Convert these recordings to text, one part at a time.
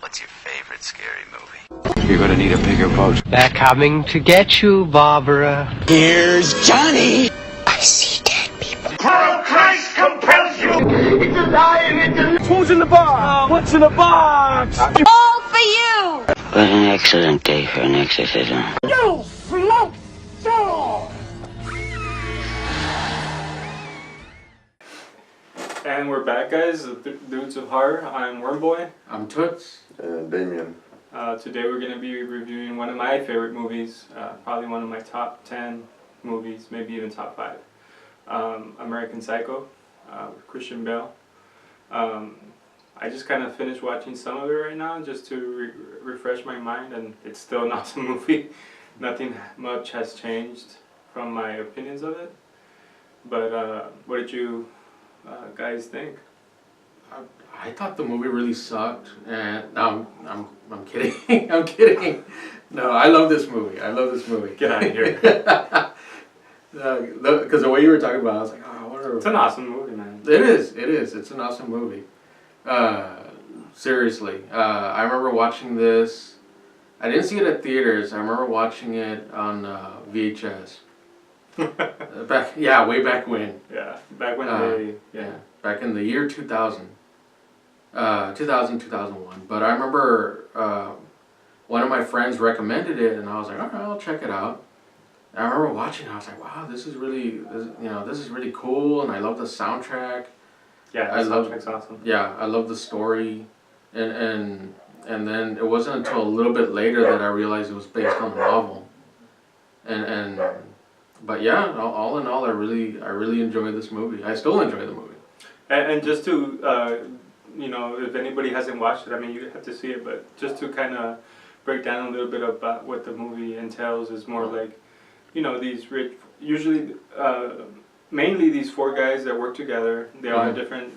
What's your favorite scary movie? You're gonna need a bigger boat. They're coming to get you, Barbara. Here's Johnny. I see dead people. For Christ compels you! It's alive! Who's in the box? What's in the box? All for you! What an excellent day for an exorcism. You slow soul! And we're back, guys. The Dudes of Horror. I'm Wormboy. I'm Toots. And Damien. Today we're going to be reviewing one of my favorite movies, probably one of my top 10 movies, maybe even top 5. American Psycho with Christian Bale. I just kind of finished watching some of it right now just to refresh my mind, and it's still an awesome movie. Nothing much has changed from my opinions of it. But what did you guys think? I thought the movie really sucked, and no, I'm kidding. I'm kidding. No, I love this movie. Get out of here. Because the way you were talking about it, I was like, oh, whatever. It's an awesome movie, man. It is. It's an awesome movie. Seriously. I remember watching this. I didn't see it at theaters. I remember watching it on VHS. Way back when. Yeah, back when back in the year 2000. 2001. But I remember one of my friends recommended it, and I was like, all right, I'll check it out. And I remember watching it, I was like, wow, this is really cool, and I love the soundtrack. Yeah, the soundtrack's awesome. Yeah, I love the story, and then it wasn't until a little bit later that I realized it was based on a novel. But yeah, all in all, I really enjoyed this movie. I still enjoy the movie. And just to, if anybody hasn't watched it, I mean, you have to see it, but just to kind of break down a little bit about what the movie entails is more like, these rich, usually, mainly these 4 guys that work together. They all have different,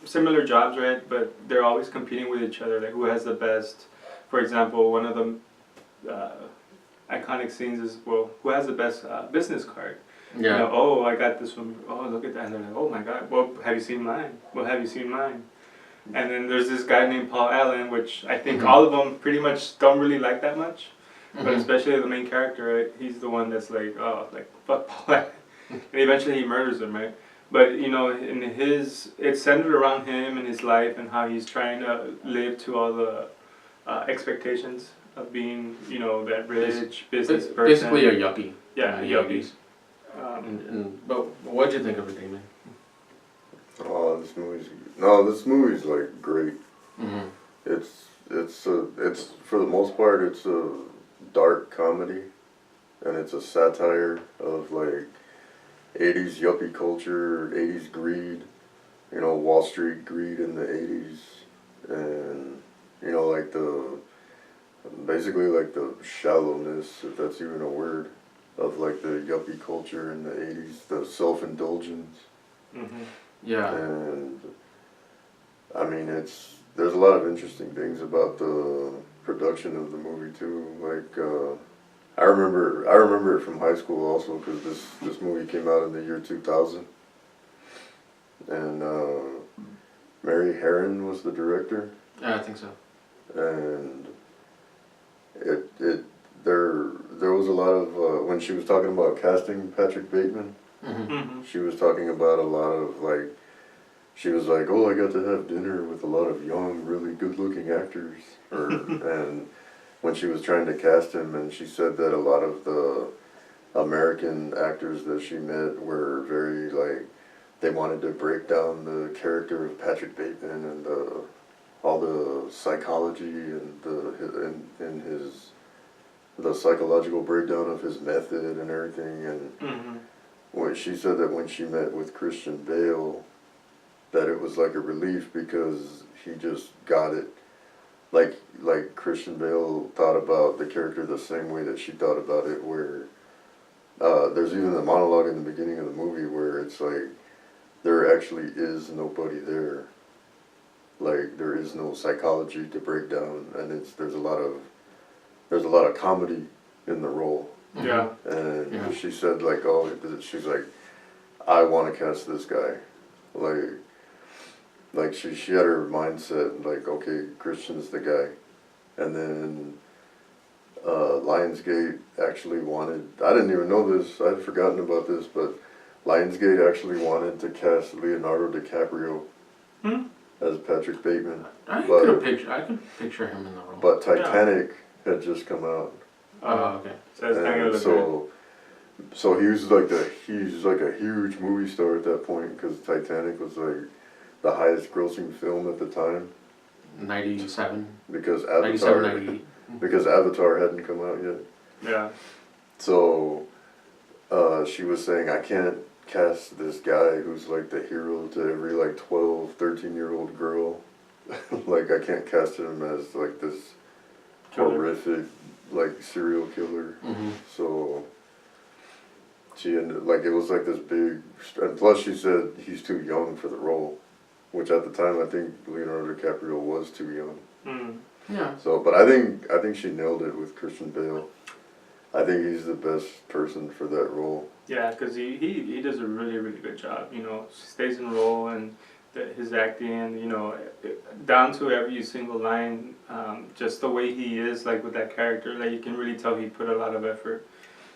similar jobs, right? But they're always competing with each other, like who has the best. For example, one of the iconic scenes is, who has the best business card? Yeah. I got this one. Oh, look at that. And they're like, oh my God. Well, have you seen mine? Well, have you seen mine? And then there's this guy named Paul Allen, which I think all of them pretty much don't really like that much. But especially the main character, right? He's the one that's like, fuck Paul Allen. And eventually he murders him, right? But, it's centered around him and his life and how he's trying to live to all the expectations of being, that rich business person. Basically a yuppie. Yeah, yuppies. But what'd you think of it, Damon? Oh, this movie's like great. Mm-hmm. It's for the most part it's a dark comedy, and it's a satire of like 80s yuppie culture, 80s greed, Wall Street greed in the 80s, and basically the shallowness, if that's even a word, of like the yuppie culture in the 80s, the self-indulgence. Mm-hmm. Yeah. And I mean, there's a lot of interesting things about the production of the movie too. Like I remember it from high school also, because this movie came out in the year 2000, and Mary Herron was the director. Yeah, I think so. And there was a lot of when she was talking about casting Patrick Bateman. Mm-hmm. She was talking about a lot of like, she was like, oh, I got to have dinner with a lot of young, really good-looking actors. And when she was trying to cast him, and she said that a lot of the American actors that she met were very like, they wanted to break down the character of Patrick Bateman and all the psychology and the psychological breakdown of his method and everything. And when she said that when she met with Christian Bale, that it was like a relief, because he just got it. Like Christian Bale thought about the character the same way that she thought about it, where there's even a monologue in the beginning of the movie where it's like, there actually is nobody there. Like, there is no psychology to break down, and there's a lot of comedy in the role. Yeah. And she said like, she's like, I want to cast this guy. Like she had her mindset like, okay, Christian's the guy. and then Lionsgate actually wanted, I didn't even know this, I'd forgotten about this, but Lionsgate actually wanted to cast Leonardo DiCaprio as Patrick Bateman. I could picture him in the role. But Titanic had just come out. Oh, okay. So it's not gonna look good. So he was like a huge movie star at that point because Titanic was like the highest grossing film at the time. 97. Because 98. Because Avatar hadn't come out yet. Yeah. So she was saying, I can't cast this guy who's like the hero to every like 12, 13-year-old girl. Like I can't cast him as like this horrific like serial killer. So she ended, like, it was like this big, and plus she said he's too young for the role, which at the time I think Leonardo DiCaprio was too young. Yeah. So, but I think she nailed it with Christian Bale. I think he's the best person for that role. Yeah, because he does a really, really good job, you know, stays in role and his acting, you know, down to every single line, just the way he is, like, with that character, like, you can really tell he put a lot of effort.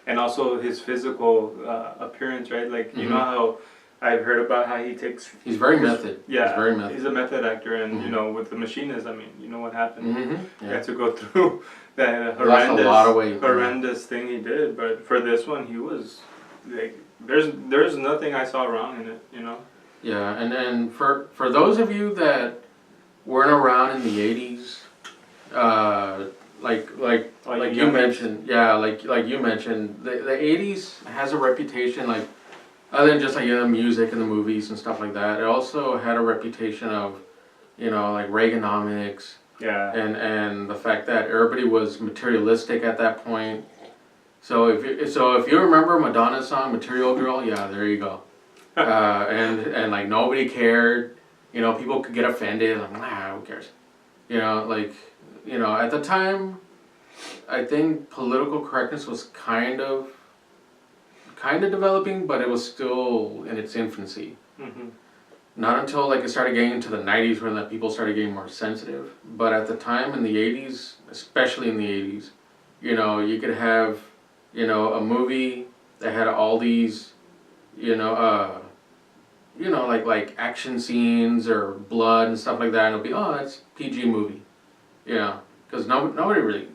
And also his physical appearance, right? Like, you know how I've heard about how he takes... He's very method. Yeah, he's very method. He's a method actor, and, you know, with The Machinist, I mean, you know what happened. Yeah. He had to go through that horrendous thing he did, but for this one, he was, like, there's nothing I saw wrong in it, you know? Yeah, and for those of you that weren't around in the 80s, like you mentioned, like you mentioned, the 80s has a reputation, like, other than just like the music and the movies and stuff like that, it also had a reputation of, you know, like Reaganomics, and the fact that everybody was materialistic at that point. So if you remember Madonna's song "Material Girl," yeah, there you go. And like nobody cared, you know, people could get offended, like, nah, who cares, you know, like, you know, at the time, I think political correctness was kind of developing, but it was still in its infancy. Not until like it started getting into the 90s when people started getting more sensitive. But at the time in the 80s, especially in the 80s, you know, you could have, you know, a movie that had all these, you know, like action scenes or blood and stuff like that, and it'll be, oh, it's PG movie, you know, because nobody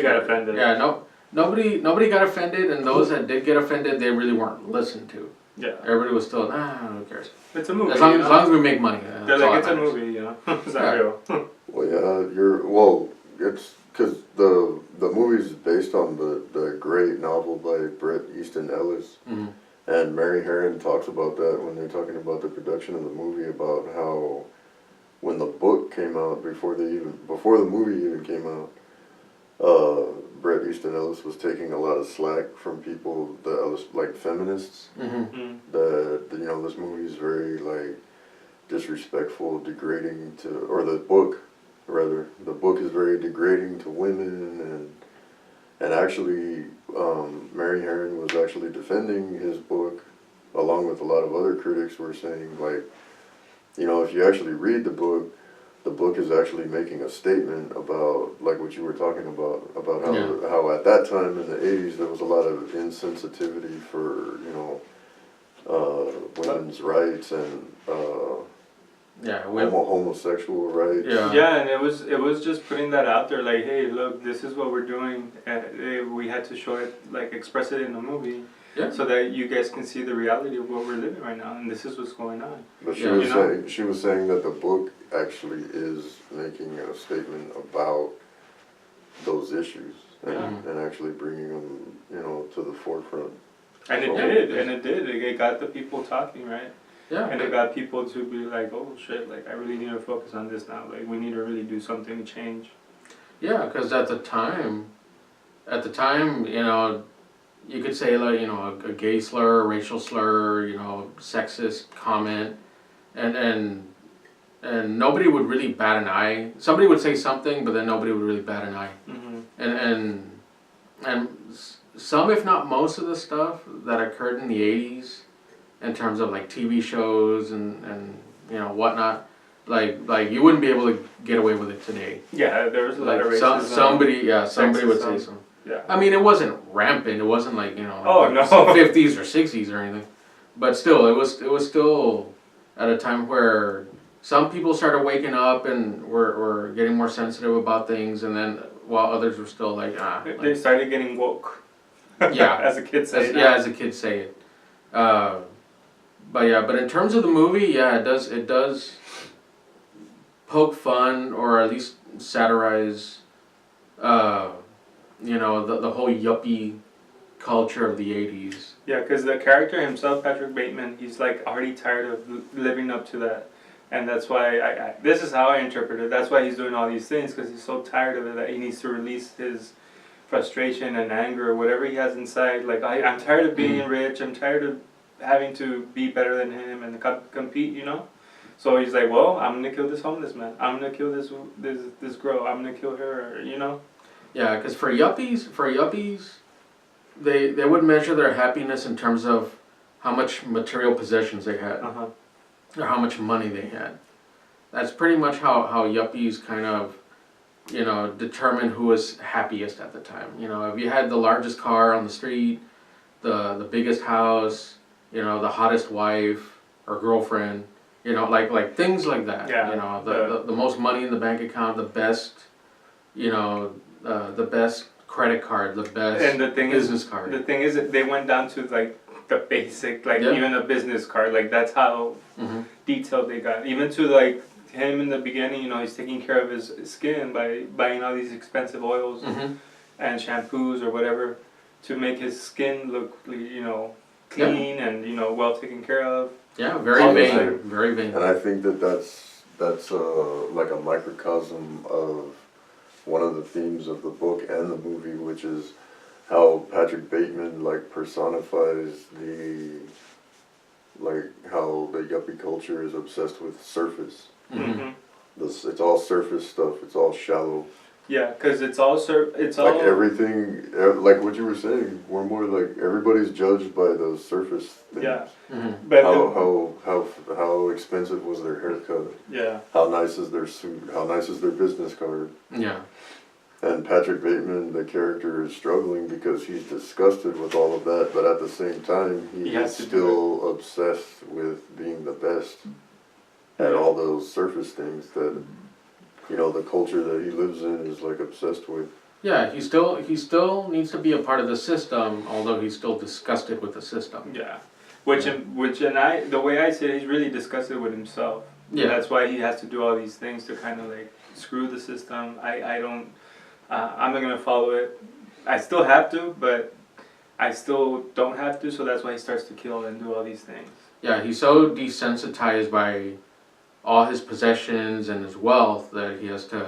got offended. Yeah, nobody got offended, and those that did get offended, they really weren't listened to. Yeah, everybody was still, who cares? It's a movie. As long as we make money. They're like, it's a movie, you know. It's not real. Well, it's because the movie is based on the great novel by Bret Easton Ellis. And Mary Herron talks about that when they're talking about the production of the movie, about how when the book came out, before the movie even came out, Bret Easton Ellis was taking a lot of slack from people, like feminists, that, you know, this movie is very, like, disrespectful, degrading to, or the book is very degrading to women, and actually, Mary Herron was actually defending his book, along with a lot of other critics were saying, like, you know, if you actually read the book is actually making a statement about, like what you were talking about how at that time in the 80s there was a lot of insensitivity for, you know, women's rights and homosexual rights. Yeah, and it was just putting that out there, like, hey, look, this is what we're doing, and we had to show it, like, express it in the movie. Yeah. So that you guys can see the reality of what we're living right now, and this is what's going on. But she was saying that the book actually is making a statement about those issues and actually bringing them, you know, to the forefront. And it did. It got the people talking, right? Yeah. And it got people to be like, oh shit, like I really need to focus on this now. Like we need to really do something to change. Yeah, because at the time, you know, you could say, like, you know, a gay slur, a racial slur, you know, sexist comment, and nobody would really bat an eye. Somebody would say something, but then nobody would really bat an eye. And some, if not most of the stuff that occurred in the 80s, in terms of like TV shows and you know whatnot, like you wouldn't be able to get away with it today. Yeah, there was a lot Like of racism. somebody would say sexism. something. Yeah. I mean, it wasn't rampant. It wasn't like, you know, Oh, like no. 50s or 60s or anything. But still, it was still at a time where some people started waking up and were getting more sensitive about things, and then while others were still like, They started getting woke. Yeah. As a kid say. as a kid say it. But in terms of the movie, yeah, it does poke fun or at least satirize, you know, the whole yuppie culture of the 80s. Yeah, because the character himself, Patrick Bateman, he's like already tired of living up to that. And that's why this is how I interpret it. That's why he's doing all these things, because he's so tired of it that he needs to release his frustration and anger or whatever he has inside. Like, I'm tired of being rich. I'm tired of having to be better than him and compete, you know? So he's like, well, I'm going to kill this homeless man. I'm going to kill this girl. I'm going to kill her, you know? Yeah, because for yuppies, they would measure their happiness in terms of how much material possessions they had. Uh-huh. Or how much money they had. That's pretty much how yuppies kind of, you know, determine who was happiest at the time. You know, if you had the largest car on the street, the biggest house, you know, the hottest wife or girlfriend, you know, like things like that. Yeah, you know, the most money in the bank account, the best, you know, the best credit card, the best And the thing business card. The thing is, that they went down to like the basic, like Yeah. even a business card. Like that's how Mm-hmm. detailed they got. Even to like him in the beginning, you know, he's taking care of his skin by buying all these expensive oils Mm-hmm. and shampoos or whatever to make his skin look, you know, clean and, you know, well taken care of. Yeah, very All the vain, time. very vain. And I think that's like a microcosm of one of the themes of the book and the movie, which is how Patrick Bateman like personifies how the yuppie culture is obsessed with surface. Mm-hmm. It's all surface stuff. It's all shallow. Yeah, because it's all it's Like all everything, like what you were saying, we're more like everybody's judged by those surface things. yeah. Mm-hmm. But How expensive was their haircut? yeah, How nice is their suit? How nice is their business card? Yeah. And Patrick Bateman, the character, is struggling because he's disgusted with all of that, but at the same time, he He has is to do still obsessed with being the best at all those surface things that, you know, the culture that he lives in is like obsessed with. Yeah, he still needs to be a part of the system, although he's still disgusted with the system. yeah. The way I see it, he's really disgusted with himself. Yeah. That's why he has to do all these things to kind of like screw the system. I'm not gonna follow it. I still have to, but I still don't have to. So that's why he starts to kill and do all these things. Yeah, he's so desensitized by all his possessions and his wealth that he has to,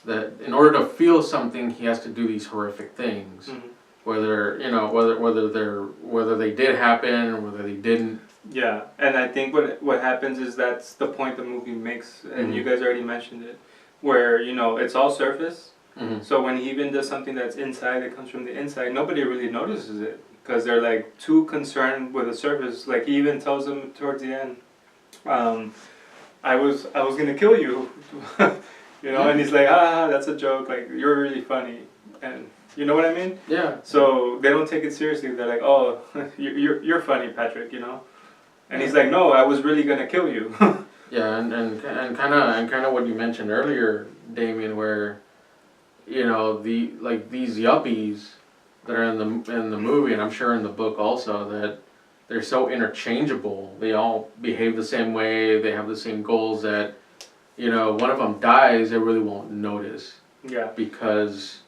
that in order to feel something, he has to do these horrific things. Mm-hmm. Whether, you know, whether they did happen or whether they didn't. Yeah, and I think what happens is that's the point the movie makes, and you guys already mentioned it, where, you know, it's all surface. Mm-hmm. So when he even does something that's inside, that comes from the inside, nobody really notices it because they're like too concerned with the surface. Like he even tells them towards the end, I was gonna kill you, you know, and he's like, that's a joke. Like you're really funny, and you know what I mean? Yeah. So they don't take it seriously. They're like, oh, you're funny, Patrick, you know, and he's like, no, I was really gonna kill you. Yeah, and kind of what you mentioned earlier, Damien, where, you know, these yuppies that are in the movie, and I'm sure in the book also, that they're so interchangeable. They all behave the same way. They have the same goals. That, you know, one of them dies, they really won't notice. Yeah. Because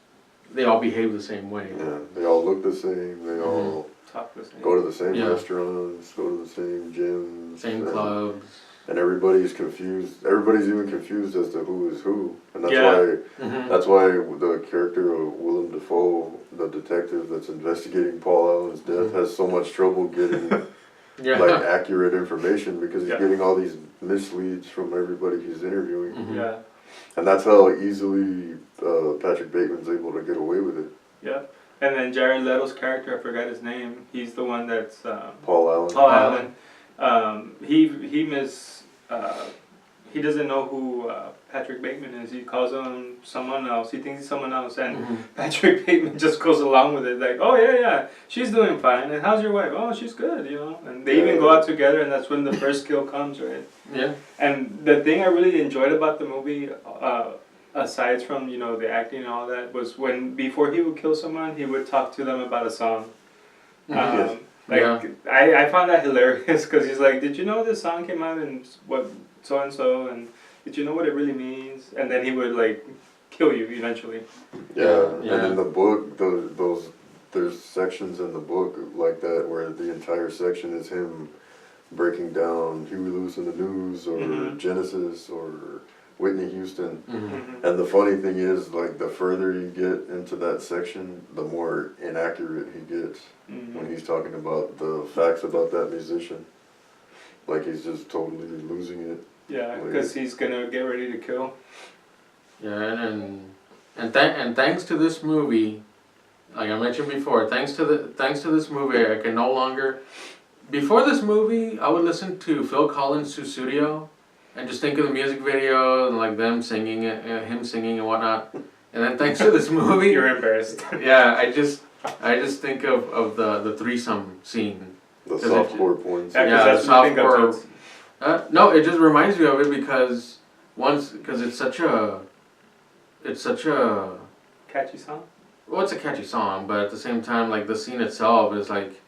they all behave the same way. Yeah, they all look the same. They all Talk the same. go to the same Yeah. restaurants, go to the same gyms, Same and, clubs. and everybody's confused. Everybody's even confused as to who is who, and that's Yeah. why Mm-hmm. that's why the character of Willem Dafoe, the detective that's investigating Paul Allen's death, has so much trouble getting Yeah. like accurate information because he's Yeah. getting all these misleads from everybody he's interviewing, Mhm. Yeah. and that's how easily Patrick Bateman's able to get away with it. Yeah. And then Jared Leto's character, I forgot his name. He's the one that's Paul Allen. Paul Allen. he doesn't know who Patrick Bateman is. He calls him someone else. He thinks he's someone else, and Patrick Bateman just goes along with it. Like, oh yeah, she's doing fine. And how's your wife? Oh, she's good, you know. And they even go out together, and that's when the first kill comes, right? Yeah. And the thing I really enjoyed about the movie, aside from the acting and all that, was when before he would kill someone, he would talk to them about a song. Yes. I found that hilarious because he's like, did you know this song came out in what so and so, and did you know what it really means? And then he would like kill you eventually. Yeah. And in the book, there's sections in the book like that where the entire section is him breaking down Huey Lewis and the News or Genesis or Whitney Houston. And the funny thing is, like, the further you get into that section, the more inaccurate he gets when he's talking about the facts about that musician. Like, he's just totally losing it. Yeah, because he's gonna get ready to kill. Yeah, and thanks to this movie, like I mentioned before, thanks to this movie, I can no longer. Before this movie, I would listen to Phil Collins' Sussudio, and just think of the music video and like them singing, him singing and whatnot. And then thanks to this movie, You're embarrassed. yeah, I just think of the threesome scene. The softcore points. Yeah, Yeah, that's what you think of softcore. it. No, it just reminds me of it because it's such a Catchy song. well, it's a catchy song, but at the same time, like the scene itself is like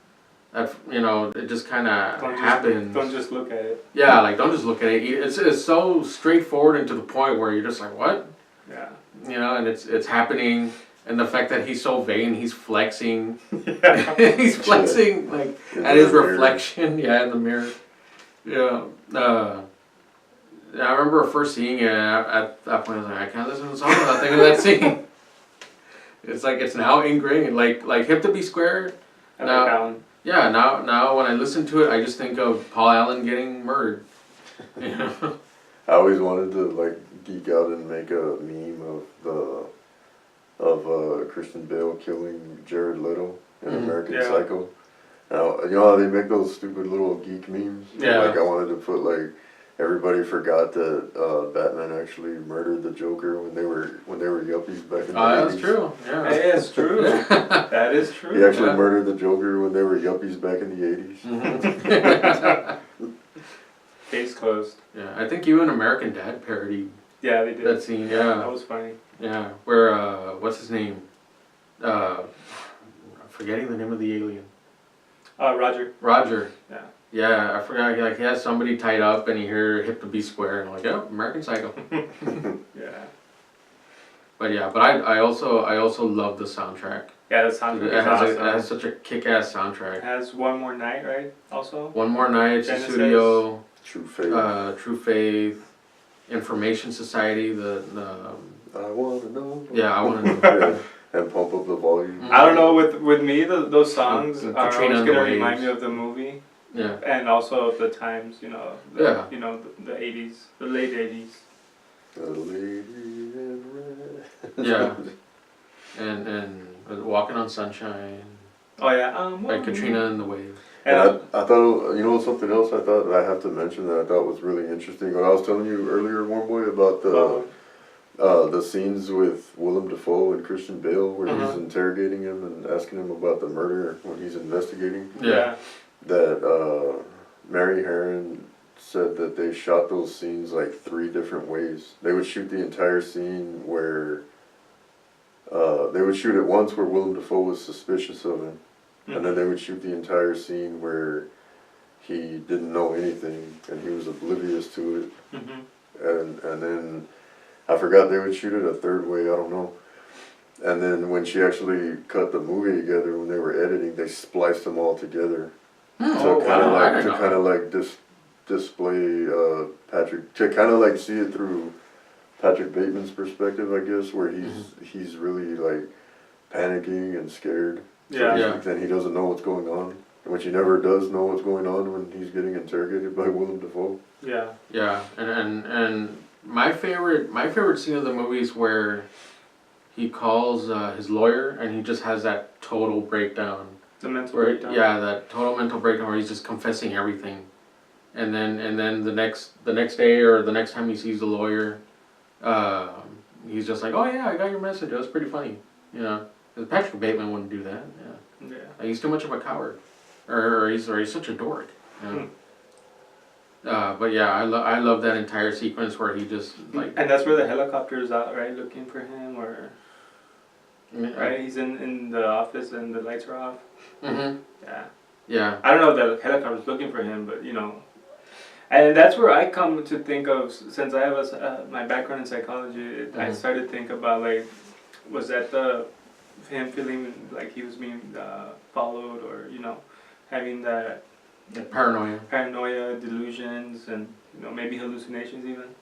that. It just kind of happens. Don't just look at it. Yeah, like don't just look at it. It's so straightforward and to the point where you're just like, what? Yeah. And it's happening, and the fact that he's so vain, he's flexing. Yeah. He's flexing like at his reflection. Yeah, in the mirror. Yeah. I remember first seeing it at that point. I was like, I can't listen to the song without thinking of that scene. It's like it's now ingrained. Like Hip to Be Square. Now, yeah. Now when I listen to it, I just think of Paul Allen getting murdered. You know? I always wanted to like geek out and make a meme of Christian Bale killing Jared Leto in American Psycho. Now, you know how they make those stupid little geek memes? Yeah. Like I wanted to put like everybody forgot that Batman actually murdered the Joker when they were yuppies back in the 80s. That's true. Yeah. Hey, it's true. That is true. He actually murdered the Joker when they were yuppies back in the 80s. Case closed. Yeah, I think even American Dad parodied Yeah, they did. that scene. Yeah. That was funny. Yeah, where what's his name? I'm forgetting the name of the alien. Roger. Roger. Yeah. Yeah, I forgot. Like he has somebody tied up, and you hear "Hip to Be Square," and I'm like, "Yep, American Psycho." Yeah. But yeah, I also love the soundtrack. Yeah, the soundtrack It is awesome. it has such a kick-ass soundtrack. It has One More Night, right? Also. One More Night, Genesis. Studio, True Faith. True Faith, Information Society. I wanna know. Yeah, I want to know. And Pump Up the Volume. I don't know. With me, those songs And are Katrina always and the gonna remind Waves. me of the movie, Yeah. and also of the times. Yeah. The 80s, the late 80s. The Lady in Red. Yeah. And Walking on Sunshine, Oh yeah. like Katrina and the Waves. And I thought, something else I thought that I have to mention that I thought was really interesting. What I was telling you earlier, Warm Boy, about the scenes with Willem Dafoe and Christian Bale where he's interrogating him and asking him about the murder when he's investigating. Yeah. That Mary Herron said that they shot those scenes like 3 different ways. They would shoot the entire scene where they would shoot it once where Willem Dafoe was suspicious of him, and then they would shoot the entire scene where he didn't know anything and he was oblivious to it, and then I forgot they would shoot it a 3rd way. I don't know. And then when she actually cut the movie together, when they were editing, they spliced them all together to kind of like display Patrick, to kind of like see it through Patrick Bateman's perspective, I guess, where he's really like panicking and scared. Yeah. Then he doesn't know what's going on, which he never does know what's going on when he's getting interrogated by Willem Dafoe. Yeah. Yeah, and my favorite scene of the movie is where he calls his lawyer and he just has that total breakdown. The mental Where, breakdown. yeah, that total mental breakdown where he's just confessing everything. and then the next day or the next time he sees the lawyer, he's just like, oh yeah, I got your message. It was pretty funny, you know. 'Cause Patrick Bateman wouldn't do that. Yeah. He's too much of a coward, or he's such a dork. You know? But yeah, I love that entire sequence where he just like. And that's where the helicopter is out, right, looking for him, or. Right, he's in the office and the lights are off. Mhm. Yeah. Yeah. I don't know if the helicopter's looking for him, but you know. And that's where I come to think of, since I have my background in psychology, I started to think about like, was that him feeling like he was being followed, or you know, having that paranoia, delusions, and you know, maybe hallucinations even.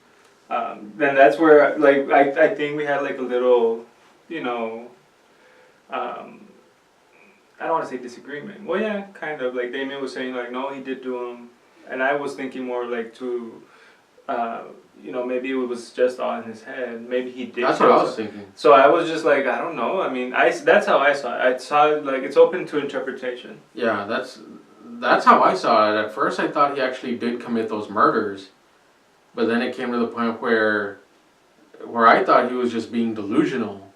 Then that's where like I think we had like a little, you know, I don't want to say disagreement. Well, yeah, kind of. Like Damien was saying, like, no, he did do them, and I was thinking more like to, you know, maybe it was just all in his head. Maybe he did. That's what I was thinking. So I was just like, I don't know. I mean, that's how I saw it. I saw it like it's open to interpretation. Yeah, that's how I saw it. At first, I thought he actually did commit those murders, but then it came to the point where I thought he was just being delusional.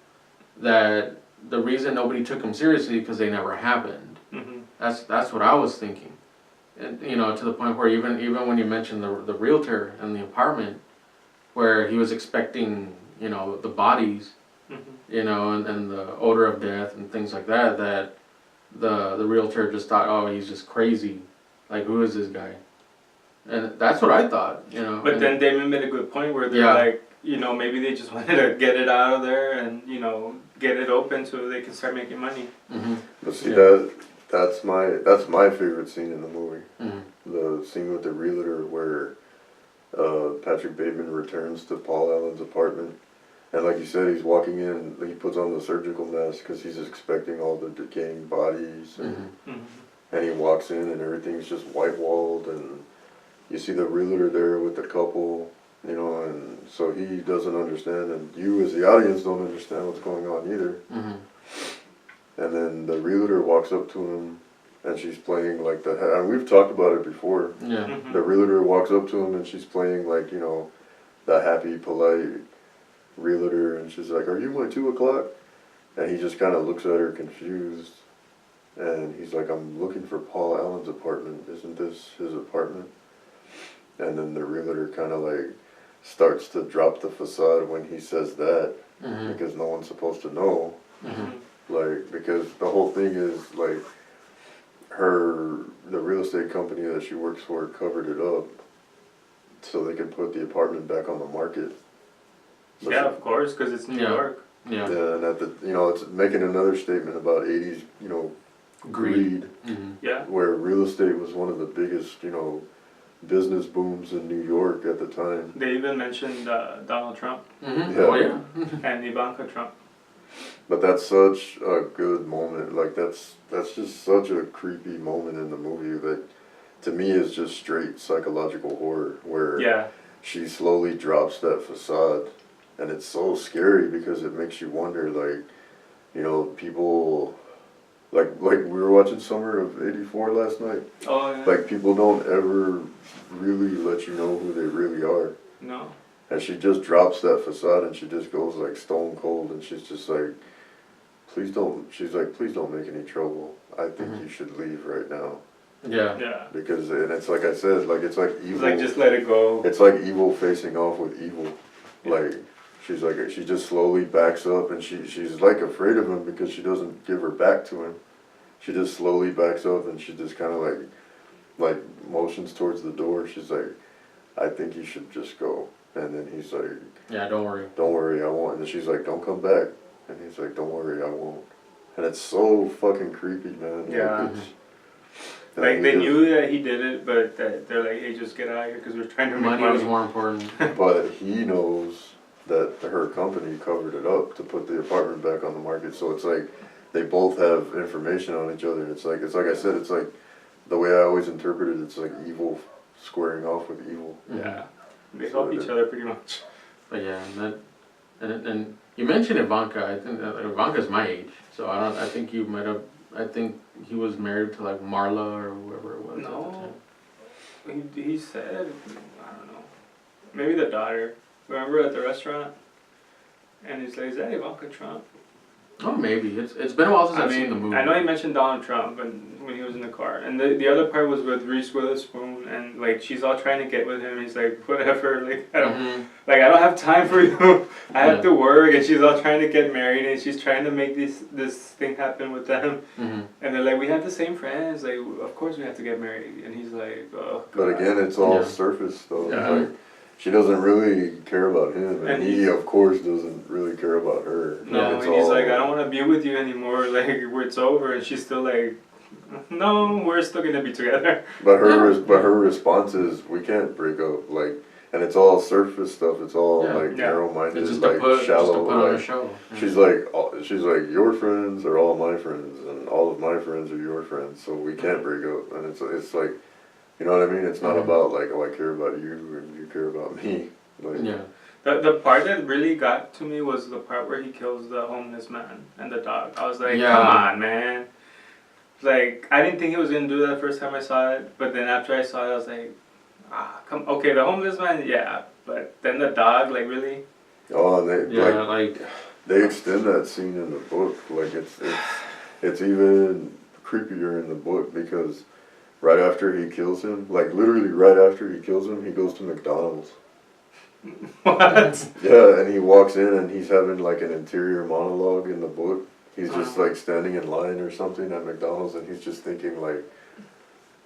That the reason nobody took him seriously because they never happened. Mm-hmm. That's what I was thinking, and you know, to the point where even when you mentioned the realtor and the apartment, where he was expecting, you know, the bodies, you know, and the odor of death and things like that, that the realtor just thought, oh, he's just crazy, like who is this guy? And that's what I thought, you know. But then Damon made a good point where they're like, you know, maybe they just wanted to get it out of there and, you know, get it open so they can start making money. Mm-hmm. But see, that's my favorite scene in the movie. Mm-hmm. The scene with the realtor where Patrick Bateman returns to Paul Allen's apartment. And like you said, he's walking in, he puts on the surgical mask because he's expecting all the decaying bodies. And, and he walks in and everything's just white-walled. And you see the realtor there with the couple. You know, and so he doesn't understand, and you as the audience don't understand what's going on either. Mm-hmm. And then the realtor walks up to him, and she's playing like and we've talked about it before. Yeah. Mm-hmm. The realtor walks up to him, and she's playing like, you know, the happy, polite realtor, and she's like, "Are you my 2 o'clock?" And he just kind of looks at her confused, and he's like, "I'm looking for Paul Allen's apartment. Isn't this his apartment?" And then the realtor kind of like starts to drop the facade when he says that, because no one's supposed to know. Like, because the whole thing is like the real estate company that she works for covered it up so they could put the apartment back on the market. So yeah, of course, because it's New York. Yeah. And you know, it's making another statement about 80s, you know, greed. Yeah. Where real estate was one of the biggest, you know, business booms in New York at the time. They even mentioned Donald Trump. Mm-hmm. Oh yeah. And Ivanka Trump. But that's such a good moment. Like that's just such a creepy moment in the movie that, to me, is just straight psychological horror. Where she slowly drops that facade, and it's so scary because it makes you wonder, like, you know, people. Like we were watching Summer of '84 last night. Oh yeah. Like, people don't ever really let you know who they really are. No. And she just drops that facade and she just goes like stone cold, and she's just like, please don't make any trouble. I think you should leave right now. Yeah. Yeah. Because, and it's like I said, like it's like evil. It's like, just let it go. It's like evil facing off with evil. Like, she's like, she just slowly backs up, and she's like afraid of him because she doesn't give her back to him. She just slowly backs up, and she just kind of like motions towards the door. She's like, I think you should just go. And then he's like, yeah, don't worry, I won't. And she's like, don't come back. And he's like, don't worry, I won't. And it's so fucking creepy, man. Yeah. Like they knew that he did it, but they're like, hey, just get out of here because we're trying to make money. Money was more important. But he knows that her company covered it up to put the apartment back on the market. So it's like they both have information on each other. It's like I said, it's like the way I always interpret it, it's like evil squaring off with evil. Yeah. They help each other pretty much. But yeah, and you mentioned Ivanka. I think Ivanka's my age, so I think he was married to like Marla or whoever it was at the time. he said, I don't know, maybe the daughter. Remember at the restaurant? And he's like, is that Ivanka Trump? Oh, maybe. It's been a while since I've seen the movie. I know he mentioned Donald Trump when he was in the car. And the other part was with Reese Witherspoon, and like she's all trying to get with him. He's like, whatever, like I don't have time for you. I have to work, and she's all trying to get married, and she's trying to make this thing happen with them. And they're like, we have the same friends. Like, of course we have to get married. And he's like, oh. God. But again, it's all surface though. Yeah. Like, she doesn't really care about him, and he, of course, doesn't really care about her. No, and he's like, I don't want to be with you anymore. Like, it's over, and she's still like, no, we're still gonna be together. But her response is, we can't break up. Like, and it's all surface stuff. It's all like narrow-minded, it's just like shallow. Just to put on a show. She's like, your friends are all my friends, and all of my friends are your friends. So we can't break up. And it's like. You know what I mean? It's not about like, oh, I care about you and you care about me. Like, yeah. The part that really got to me was the part where he kills the homeless man and the dog. I was like, come on, man. Like, I didn't think he was going to do that the first time I saw it. But then after I saw it, I was like, okay, the homeless man, yeah. But then the dog, like, really? Oh, and they extend that scene in the book. Like, it's even creepier in the book because... Right after he kills him, like literally right after he kills him, he goes to McDonald's. What? Yeah, and he walks in and he's having like an interior monologue in the book. He's just like standing in line or something at McDonald's and he's just thinking like,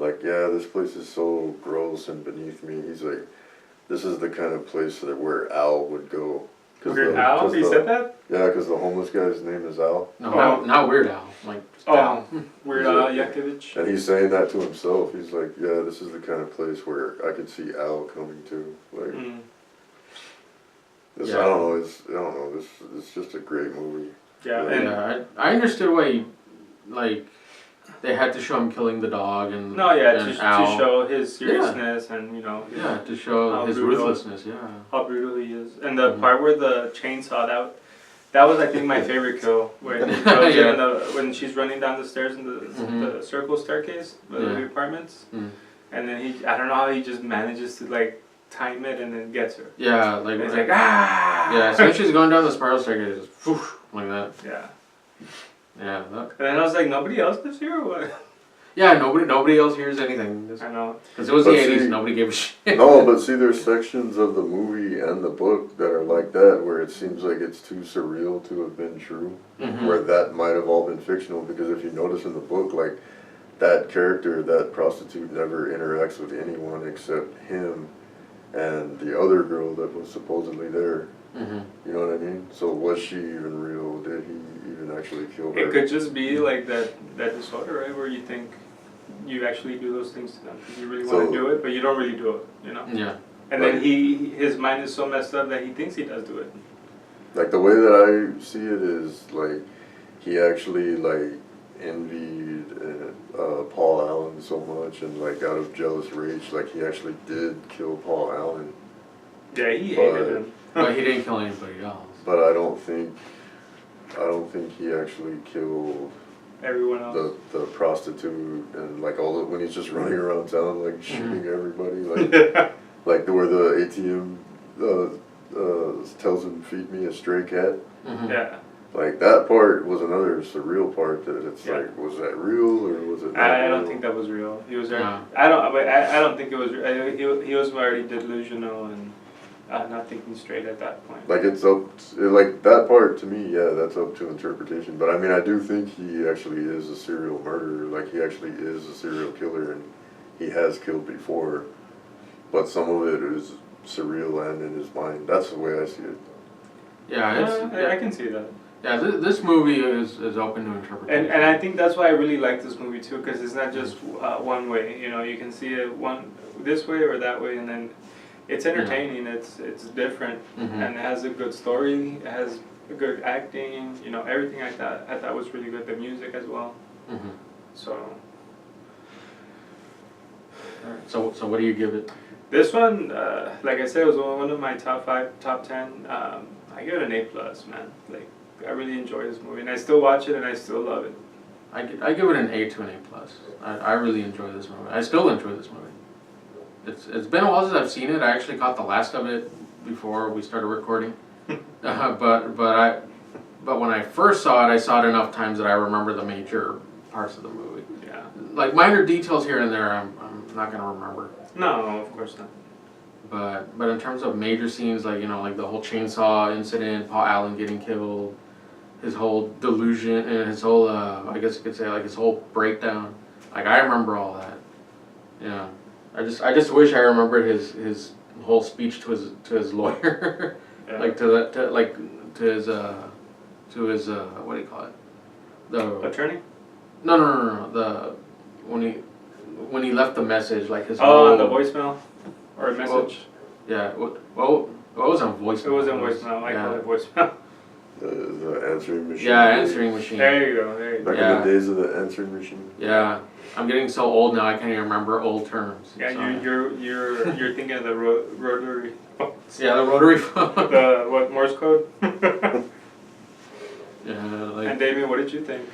yeah, this place is so gross and beneath me. He's like, this is the kind of place where Al would go. Weird Al? He said that? Yeah, because the homeless guy's name is Al. No, not Weird Al. Like Al. Weird Al Yankovic. And he's saying that to himself. He's like, yeah, this is the kind of place where I could see Al coming to. Like, I don't know. This is just a great movie. Yeah, I understood why, like, they had to show him killing the dog and to show his seriousness and to show his ruthlessness. How brutal he is, and the part where the chainsaw that was I think my favorite kill when he goes in when she's running down the stairs in the circle staircase of the apartments, and then I don't know how he just manages to like time it and then gets her. Yeah, like and he's like ah. Yeah, so she's going down the spiral staircase, just whoosh, like that. Yeah. Yeah. And then I was like, nobody else lives here or what? Yeah, nobody else hears anything. I know. Because it was the 80s, nobody gave a shit. No, but see, there's sections of the movie and the book that are like that, where it seems like it's too surreal to have been true, where that might have all been fictional, because if you notice in the book, like, that character, that prostitute, never interacts with anyone except him and the other girl that was supposedly there. You know what I mean? So was she even real? Did he even actually kill her? It could just be like that disorder, right? Where you think you actually do those things to them because you really want to do it, but you don't really do it, you know? Yeah. And then his mind is so messed up that he thinks he does do it. Like, the way that I see it is, like, he actually, like, envied Paul Allen so much, and, like, out of jealous rage, like, he actually did kill Paul Allen. Yeah, he hated him. But he didn't kill anybody else. But I don't think he actually killed everyone else. The prostitute and like when he's just running around town like shooting everybody, like like where the ATM tells him feed me a stray cat. Yeah. Like that part was another surreal part that it's like, was that real or was it not I real? don't think that was real. He was I don't think it was he was already delusional and not thinking straight at that point. Like like that part to me, yeah, that's up to interpretation. But I mean, I do think he actually is a serial murderer. Like he actually is a serial killer, and he has killed before. But some of it is surreal and in his mind. That's the way I see it. Yeah, I can see that. Yeah, this movie is open to interpretation. And I think that's why I really like this movie too, because it's not just one way. You know, you can see it this way or that way, and then it's entertaining. It's different, and it has a good story. It has good acting. You know, everything like that. I thought was really good. The music as well. So. Alright. So what do you give it? This one, like I said, was one of my top 5, top 10. I give it an A+, man. Like, I really enjoy this movie, and I still watch it, and I still love it. I give it an A to an A+. I really enjoy this movie. I still enjoy this movie. it's been a while since I've seen it. I actually caught the last of it before we started recording. But when I first saw it, I saw it enough times that I remember the major parts of the movie. Yeah. Like minor details here and there, I'm not gonna remember. No, of course not. But in terms of major scenes, like like the whole chainsaw incident, Paul Allen getting killed, his whole delusion and his whole I guess you could say like his whole breakdown. Like I remember all that. Yeah. I just wish I remembered his whole speech to his lawyer. Yeah. Like to his what do you call it? The attorney? No. When he left the message, like his on the voicemail or a message. Yeah. Well, it was on voicemail. It was on voicemail. I call it voicemail. The answering machine. Yeah, answering machine. There you go. Back in the days of the answering machine. Yeah, I'm getting so old now. I can't even remember old terms. Yeah, so. you're thinking of the rotary. Yeah, the rotary phone. The what Morse code? Yeah. Like, and Damien, what did you think?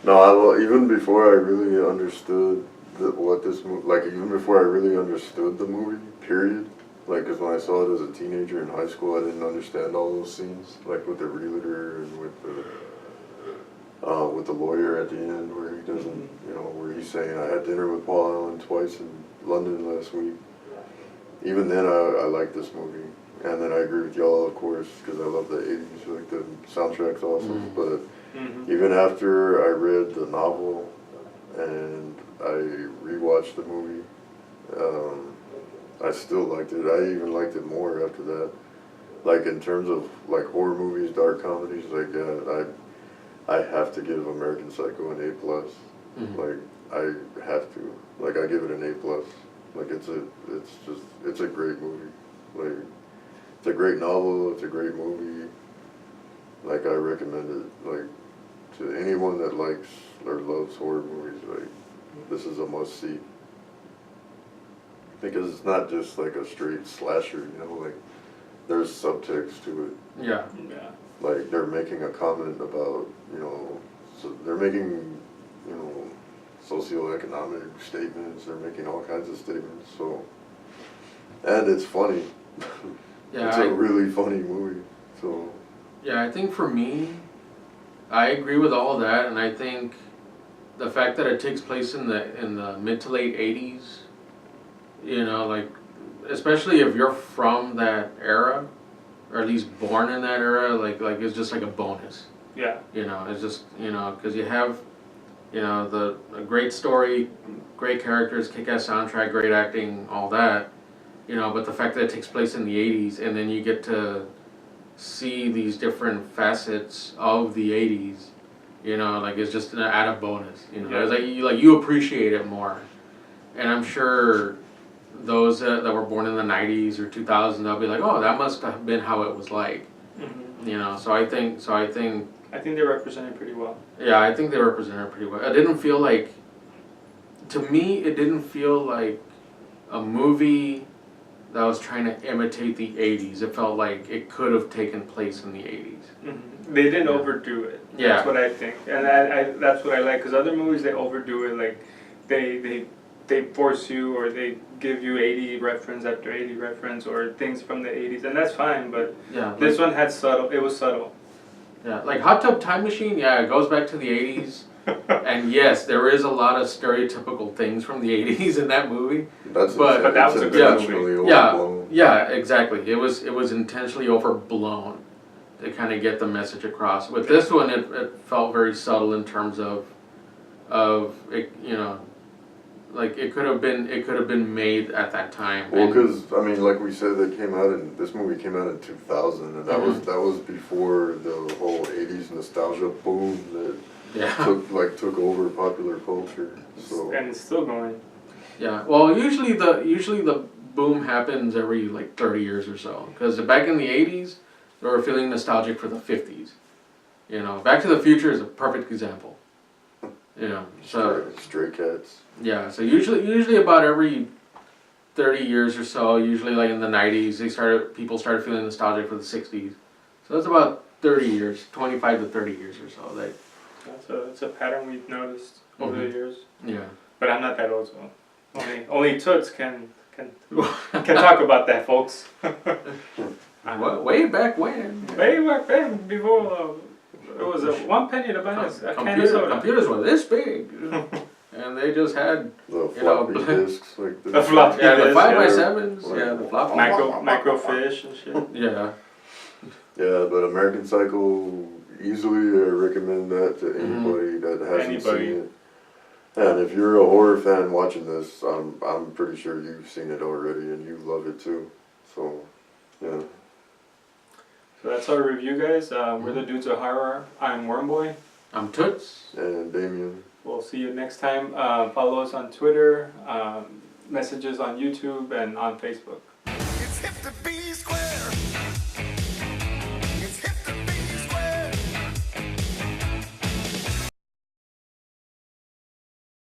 No, even before I really understood what this movie, like even before I really understood the movie, period. Like, because when I saw it as a teenager in high school, I didn't understand all those scenes, like with the realtor and with the lawyer at the end, where he doesn't, where he's saying, I had dinner with Paul Allen twice in London last week. Even then, I liked this movie. And then I agree with y'all, of course, because I love the 80s, like the soundtrack's awesome. But even after I read the novel and I rewatched the movie, I still liked it. I even liked it more after that. Like in terms of like horror movies, dark comedies, like I have to give American Psycho an A+. Like I have to. Like I give it an A+. Like it's a great movie. Like it's a great novel. It's a great movie. Like I recommend it. Like to anyone that likes or loves horror movies. Like this is a must see. Because it's not just like a straight slasher, like there's subtext to it. Yeah. Like they're making a comment about, so they're making, socioeconomic statements, they're making all kinds of statements, so, and it's funny. Yeah. It's a really funny movie, so. Yeah, I think for me, I agree with all that, and I think the fact that it takes place in the mid to late 80s, like, especially if you're from that era, or at least born in that era, like it's just like a bonus. Yeah. It's just, because you have, a great story, great characters, kick-ass soundtrack, great acting, all that, but the fact that it takes place in the 80s, and then you get to see these different facets of the 80s, like it's just an added bonus, Yeah. It's like you appreciate it more. And I'm sure those that were born in the 90s or 2000s, they'll be like, oh, that must have been how it was like. So I think they represented pretty well. Yeah, I think they represented pretty well. It didn't feel like, to me, it didn't feel like a movie that was trying to imitate the 80s. It felt like it could have taken place in the 80s. They didn't overdo it. Yeah. That's what I think. And that's what I like, because other movies, they overdo it. Like, they force you, or they give you 80 reference after 80 reference, or things from the 80s, and that's fine, but this one had it was subtle. Yeah, like Hot Tub Time Machine, it goes back to the 80s, and yes, there is a lot of stereotypical things from the 80s in that movie. But that was a good movie. Yeah, exactly. It was intentionally overblown to kind of get the message across. With this one, it felt very subtle in terms of it, like it could have been made at that time. Well, because like we said, this movie came out in 2000, and that was before the whole 80s nostalgia boom that took over popular culture. So and it's still going. Yeah. Well, usually the boom happens every like 30 years or so, because back in the 80s, they were feeling nostalgic for the 50s. Back to the Future is a perfect example. So Stray Cats. Yeah, so usually about every 30 years or so, usually like in the 90s, people started feeling nostalgic for the 60s. So that's about 30 years, 25 to 30 years or so. That's a pattern we've noticed over the years. Yeah. But I'm not that old, so only toots can Can talk about that, folks. Way back when. Way back then, before it was a 1 penny to buy a can of soda. Computers were this big, and they just had The floppy disks, like The floppy the disks, 5x7s, yeah, the floppy. Microfiche and shit. Yeah. Yeah, but American Psycho, easily recommend that to anybody that hasn't seen it. And if you're a horror fan watching this, I'm pretty sure you've seen it already and you love it too. So, yeah. So that's our review, guys. We're the Dudes of Horror. I'm Wormboy. I'm Toots. And Damien. We'll see you next time. Follow us on Twitter, messages on YouTube, and on Facebook. It's hip to be square.